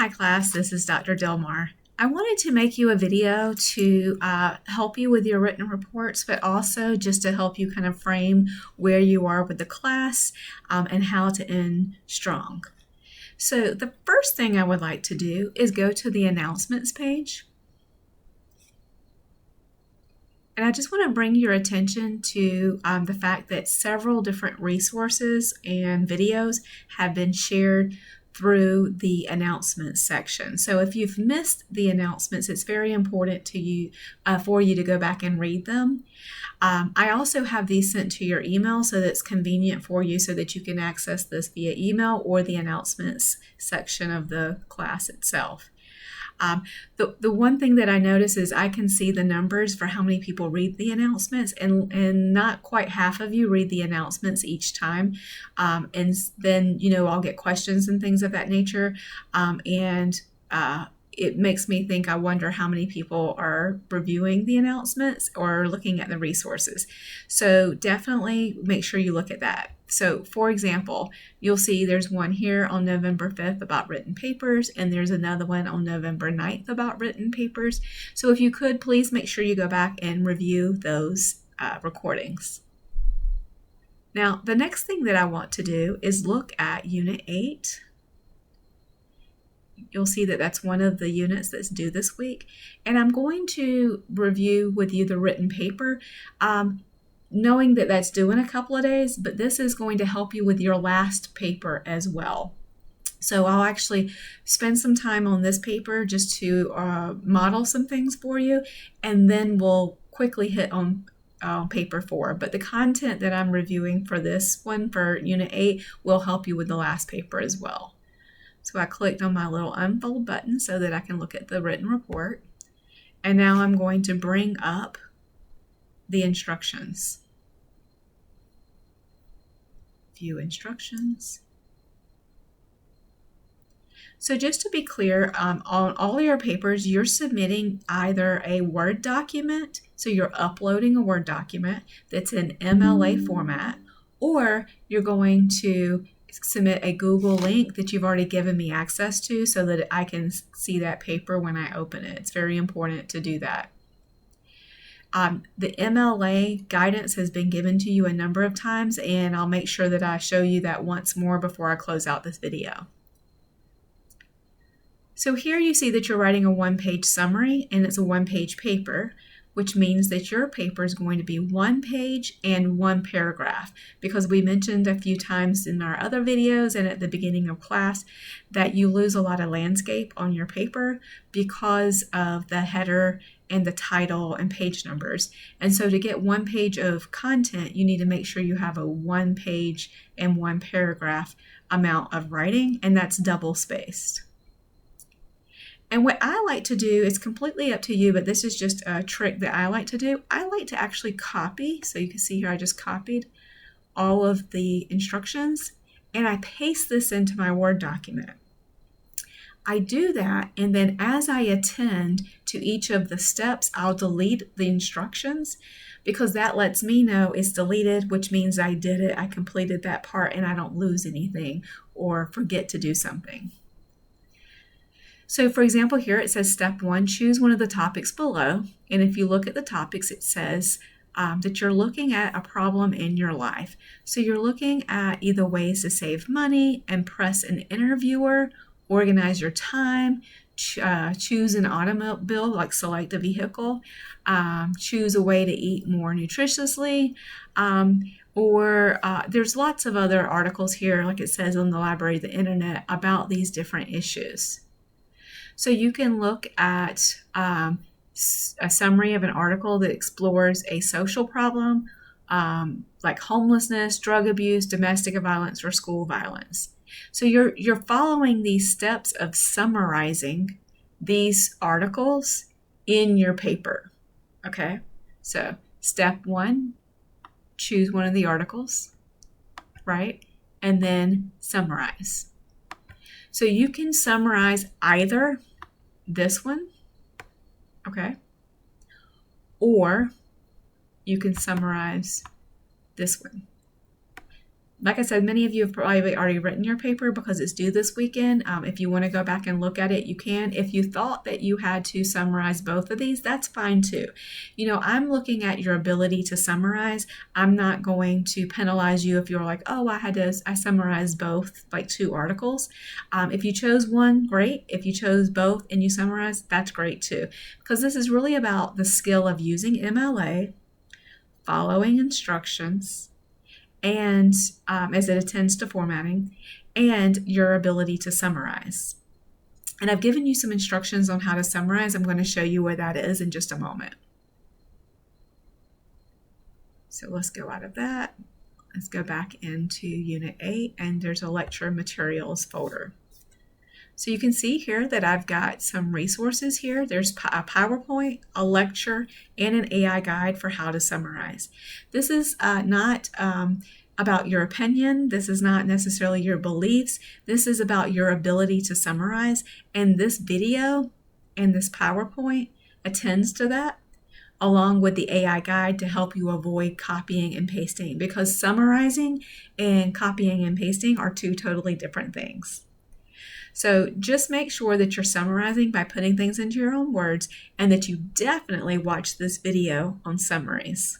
Hi class, this is Dr. Delmar. I wanted to make you a video to help you with your written reports, but also just to help you kind of frame where you are with the class and how to end strong. So the first thing I would like to do is go to the announcements page. And I just want to bring your attention to the fact that several different resources and videos have been shared through the announcements section. So if you've missed the announcements, it's very important to you for you to go back and read them. I also have these sent to your email so that's convenient for you so that you can access this via email or the announcements section of the class itself. The one thing that I notice is I can see the numbers for how many people read the announcements, and not quite half of you read the announcements each time. And then, I'll get questions and things of that nature. It makes me think, I wonder how many people are reviewing the announcements or looking at the resources. So definitely make sure you look at that. So for example, you'll see there's one here on November 5th about written papers, and there's another one on November 9th about written papers. So if you could, please make sure you go back and review those recordings. Now, the next thing that I want to do is look at Unit 8. You'll see that that's one of the units that's due this week. And I'm going to review with you the written paper, knowing that that's due in a couple of days, but this is going to help you with your last paper as well. So I'll actually spend some time on this paper just to model some things for you, and then we'll quickly hit on paper 4. But the content that I'm reviewing for this one, for Unit 8, will help you with the last paper as well. So I clicked on my little unfold button so that I can look at the written report. And now I'm going to bring up the instructions. View instructions. So just to be clear, on all your papers, you're submitting either a Word document, so you're uploading a Word document that's in MLA format, or you're going to submit a Google link that you've already given me access to so that I can see that paper when I open it. It's very important to do that. The MLA guidance has been given to you a number of times, and I'll make sure that I show you that once more before I close out this video. So here you see that you're writing a one-page summary, and it's a one-page paper, which means that your paper is going to be one page and one paragraph, because we mentioned a few times in our other videos and at the beginning of class that you lose a lot of landscape on your paper because of the header and the title and page numbers. And so to get one page of content, you need to make sure you have a one page and one paragraph amount of writing, and that's double spaced. And what I like to do is completely up to you, but this is just a trick that I like to do. I like to actually copy. So you can see here I just copied all of the instructions, and I paste this into my Word document. I do that, and then as I attend to each of the steps, I'll delete the instructions, because that lets me know it's deleted, which means I did it, I completed that part, and I don't lose anything or forget to do something. So for example, here it says step 1, choose one of the topics below. And if you look at the topics, it says that you're looking at a problem in your life. So you're looking at either ways to save money, impress an interviewer, organize your time, choose an automobile, like select a vehicle, choose a way to eat more nutritiously, or there's lots of other articles here, like it says on the Library of the Internet, about these different issues. So you can look at a summary of an article that explores a social problem, like homelessness, drug abuse, domestic violence, or school violence. So you're following these steps of summarizing these articles in your paper. Okay, so step 1, choose one of the articles, right? And then summarize. So you can summarize either this one, okay, or you can summarize this one. like I said, many of you have probably already written your paper because it's due this weekend. If you want to go back and look at it, you can. If you thought that you had to summarize both of these, that's fine too. You know, I'm looking at your ability to summarize. I'm not going to penalize you if you're like, oh, I summarized both, like 2 articles. If you chose one, great. If you chose both and you summarized, that's great too. Because this is really about the skill of using MLA, following instructions, and as it attends to formatting, and your ability to summarize. And I've given you some instructions on how to summarize. I'm going to show you where that is in just a moment. So let's go out of that. Let's go back into Unit 8, and there's a lecture materials folder. So you can see here that I've got some resources here. There's a PowerPoint, a lecture, and an AI guide for how to summarize. This is not about your opinion. This is not necessarily your beliefs. This is about your ability to summarize. And this video and this PowerPoint attends to that, along with the AI guide to help you avoid copying and pasting, because summarizing and copying and pasting are 2 totally different things. So just make sure that you're summarizing by putting things into your own words, and that you definitely watch this video on summaries.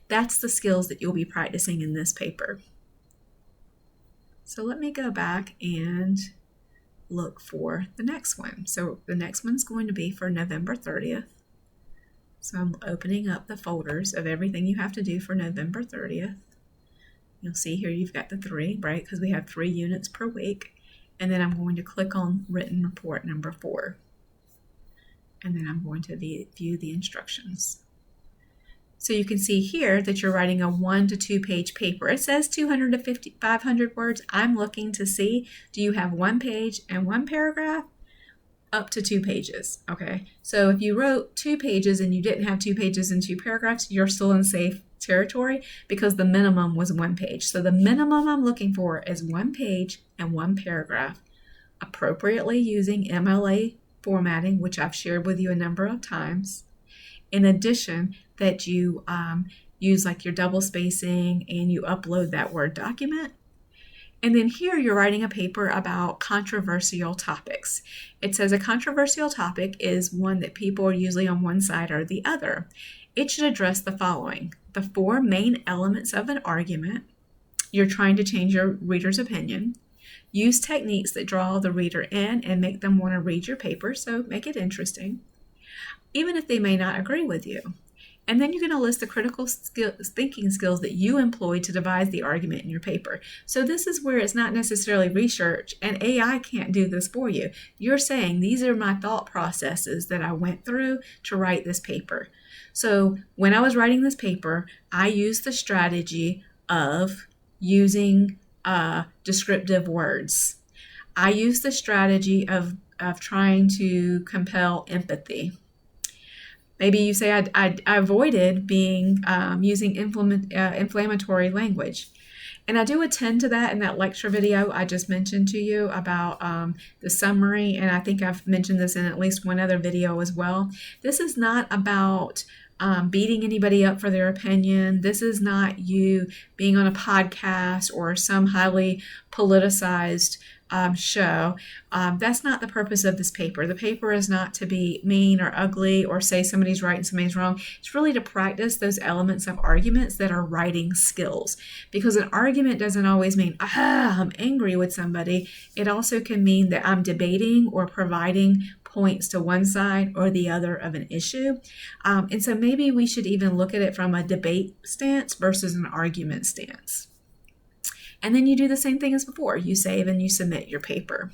That's the skills that you'll be practicing in this paper. So let me go back and look for the next one. So the next one's going to be for November 30th. So I'm opening up the folders of everything you have to do for November 30th. You'll see here you've got the 3, right? Because we have 3 units per week. And then I'm going to click on written report number 4. And then I'm going to view the instructions. So you can see here that you're writing a 1 to 2 page paper. It says 200 to 500 words. I'm looking to see, do you have 1 page and 1 paragraph? Up to 2 pages, okay? So if you wrote 2 pages and you didn't have 2 pages and 2 paragraphs, you're still in safe territory because the minimum was 1 page. So the minimum I'm looking for is 1 page and 1 paragraph, appropriately using MLA formatting, which I've shared with you a number of times. In addition, that you use like your double spacing and you upload that Word document. And then here you're writing a paper about controversial topics. It says a controversial topic is one that people are usually on one side or the other. It should address the following: the 4 main elements of an argument. You're trying to change your reader's opinion. Use techniques that draw the reader in and make them want to read your paper, so make it interesting, even if they may not agree with you. And then you're going to list the critical thinking skills that you employed to devise the argument in your paper. So this is where it's not necessarily research, and AI can't do this for you. You're saying, these are my thought processes that I went through to write this paper. So when I was writing this paper, I used the strategy of using descriptive words. I used the strategy of trying to compel empathy. Maybe you say I avoided using inflammatory language. And I do attend to that in that lecture video I just mentioned to you about the summary, and I think I've mentioned this in at least one other video as well. This is not about beating anybody up for their opinion. This is not you being on a podcast or some highly politicized show. That's not the purpose of this paper. The paper is not to be mean or ugly or say somebody's right and somebody's wrong. It's really to practice those elements of arguments that are writing skills. Because an argument doesn't always mean, I'm angry with somebody. It also can mean that I'm debating or providing points to one side or the other of an issue. And so maybe we should even look at it from a debate stance versus an argument stance. And then you do the same thing as before. You save and you submit your paper.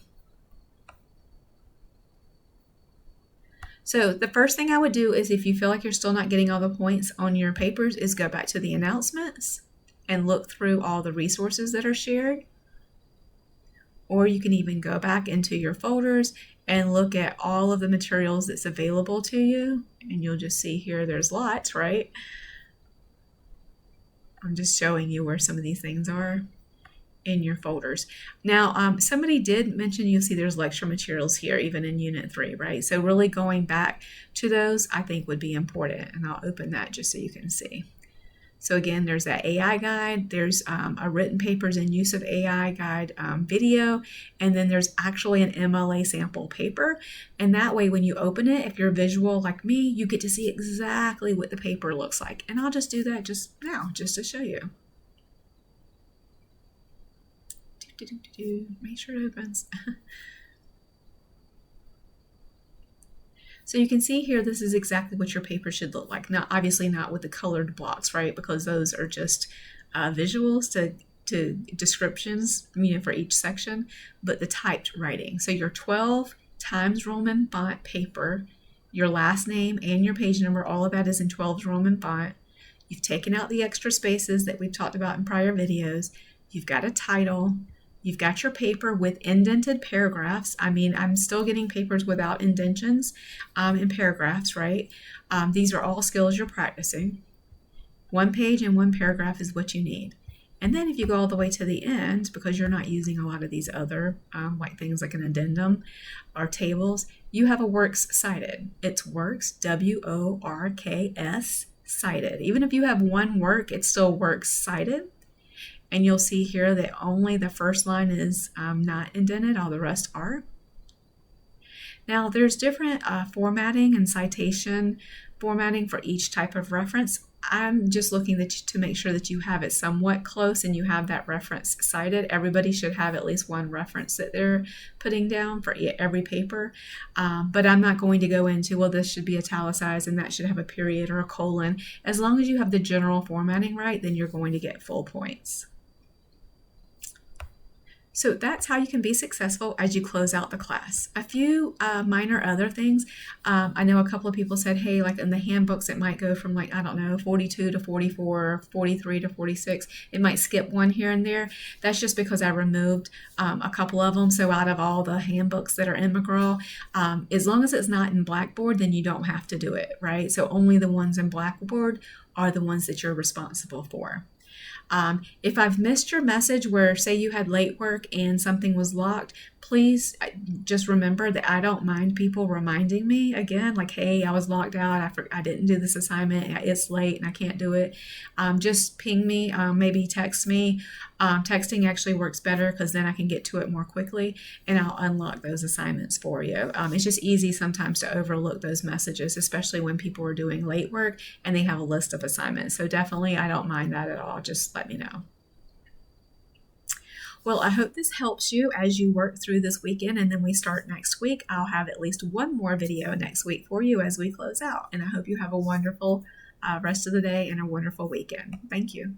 So the first thing I would do is, if you feel like you're still not getting all the points on your papers, is go back to the announcements and look through all the resources that are shared. Or you can even go back into your folders and look at all of the materials that's available to you. And you'll just see here there's lots, right? I'm just showing you where some of these things are in your folders. Now, somebody did mention, you'll see there's lecture materials here, even in Unit 3, right? So really going back to those, I think would be important. And I'll open that just so you can see. So again, there's that AI guide, there's a written papers and use of AI guide video, and then there's actually an MLA sample paper. And that way, when you open it, if you're visual like me, you get to see exactly what the paper looks like. And I'll just do that just now, just to show you. Make sure it opens. So you can see here, this is exactly what your paper should look like. Now, obviously not with the colored blocks, right? Because those are just visuals to descriptions, for each section, but the typed writing. So your 12 Times Roman font paper, your last name and your page number, all of that is in 12 Roman font. You've taken out the extra spaces that we've talked about in prior videos. You've got a title. You've got your paper with indented paragraphs. I'm still getting papers without indentions in paragraphs, right? These are all skills you're practicing. 1 page and 1 paragraph is what you need. And then if you go all the way to the end, because you're not using a lot of these other like things like an addendum or tables, you have a works cited. It's works, W-O-R-K-S, cited. Even if you have 1 work, it's still works cited. And you'll see here that only the first line is not indented, all the rest are. Now there's different formatting and citation formatting for each type of reference. I'm just looking to make sure that you have it somewhat close and you have that reference cited. Everybody should have at least 1 reference that they're putting down for every paper. But I'm not going to go into, well, this should be italicized and that should have a period or a colon. As long as you have the general formatting right, then you're going to get full points. So that's how you can be successful as you close out the class. A few minor other things. I know a couple of people said, hey, like in the handbooks, it might go from 42 to 44, 43 to 46. It might skip 1 here and there. That's just because I removed a couple of them. So out of all the handbooks that are in McGraw, as long as it's not in Blackboard, then you don't have to do it, right? So only the ones in Blackboard are the ones that you're responsible for. If I've missed your message where, say, you had late work and something was locked, please just remember that I don't mind people reminding me again, like, hey, I was locked out. I didn't do this assignment. It's late and I can't do it. Just ping me, maybe text me. Texting actually works better because then I can get to it more quickly and I'll unlock those assignments for you. It's just easy sometimes to overlook those messages, especially when people are doing late work and they have a list of assignments. So definitely, I don't mind that at all. Just let me know. Well, I hope this helps you as you work through this weekend, and then we start next week. I'll have at least 1 more video next week for you as we close out, and I hope you have a wonderful rest of the day and a wonderful weekend. Thank you.